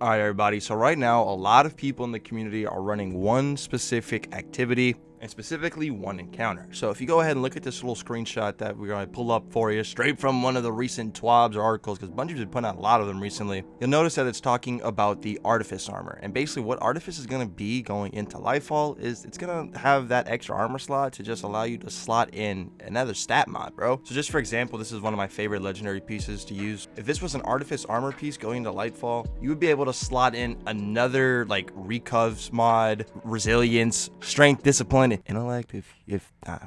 All right, everybody. So right now, a lot of people in the community are running one specific activity and specifically one encounter. So if you go ahead and look at this little screenshot that we're going to pull up for you straight from one of the recent TWABs or articles, because Bungie's been putting out a lot of them recently, you'll notice that it's talking about the Artifice Armor. And basically what Artifice is going to be going into Lightfall is it's going to have that extra armor slot to just allow you to slot in another stat mod, bro. So just for example, this is one of my favorite legendary pieces to use. If this was an Artifice Armor piece going into Lightfall, you would be able to slot in another like recovs mod, resilience, strength, discipline, intellect.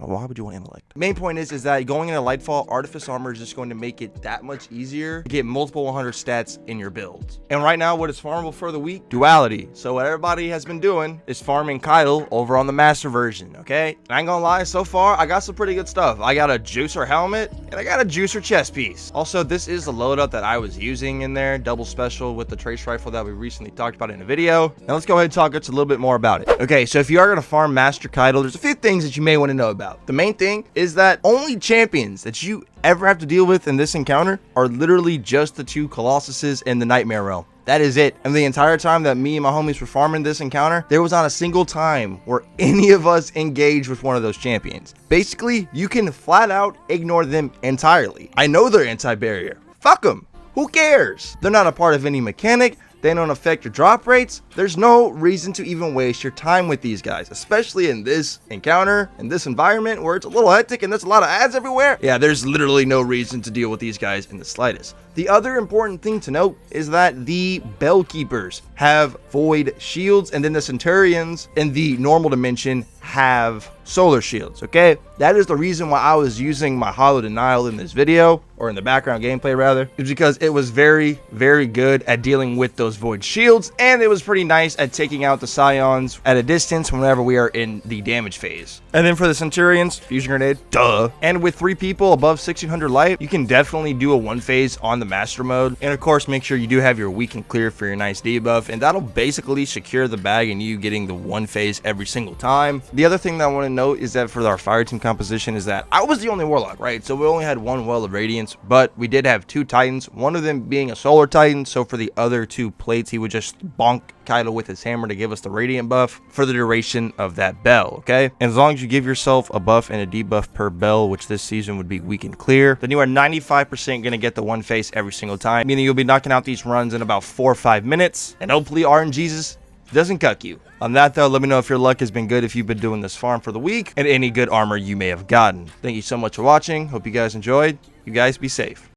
Why would you want intellect? Main point is that going into Lightfall, Artifice Armor is just going to make it that much easier to get multiple 100 stats in your builds. And right now, what is farmable for the week? Duality. So what everybody has been doing is farming caital over on the master version, okay? And I ain't gonna lie, so far, I got some pretty good stuff. I got a juicer helmet, and I got a juicer chest piece. Also, this is the loadout that I was using in there, double special with the trace rifle that we recently talked about in a video. Now let's go ahead and talk just a little bit more about it. Okay, so if you are gonna farm master caital, there's a few things that you may want to know about. The main thing is that only champions that you ever have to deal with in this encounter are literally just the two Colossuses in the Nightmare Realm. That is it. And the entire time that me and my homies were farming this encounter, there was not a single time where any of us engaged with one of those champions. Basically, you can flat out ignore them entirely. I know they're anti-barrier. Fuck them. Who cares? They're not a part of any mechanic. They don't affect your drop rates. There's no reason to even waste your time with these guys, especially in this encounter, in this environment where it's a little hectic and there's a lot of ads everywhere. Yeah, there's literally no reason to deal with these guys in the slightest. The other important thing to note is that the Bell Keepers have void shields, and then the Centurions in the normal dimension have solar shields, okay? That is the reason why I was using my Hollow Denial in this video, or in the background gameplay rather, is because it was very, very good at dealing with those void shields, and it was pretty nice at taking out the Scions at a distance whenever we are in the damage phase. And then for the Centurions, fusion grenade, duh. And with 3 people above 1600 life, you can definitely do a 1 phase on the master mode. And of course, make sure you do have your weak and clear for your nice debuff, and that'll basically secure the bag and you getting the 1 phase every single time. The other thing that I want to note is that for our fire team composition is that I was the only warlock, right? So we only had 1 well of radiance, but we did have 2 titans, one of them being a solar titan. So for the other 2 plates, he would just bonk caital with his hammer to give us the radiant buff for the duration of that bell, okay? And as long as you give yourself a buff and a debuff per bell, which this season would be weak and clear, then you are 95% going to get the 1 phase every single time, meaning you'll be knocking out these runs in about 4 or 5 minutes, and hopefully RNGesus doesn't cuck you. On that though, let me know if your luck has been good if you've been doing this farm for the week, and any good armor you may have gotten. Thank you so much for watching. Hope you guys enjoyed. You guys be safe.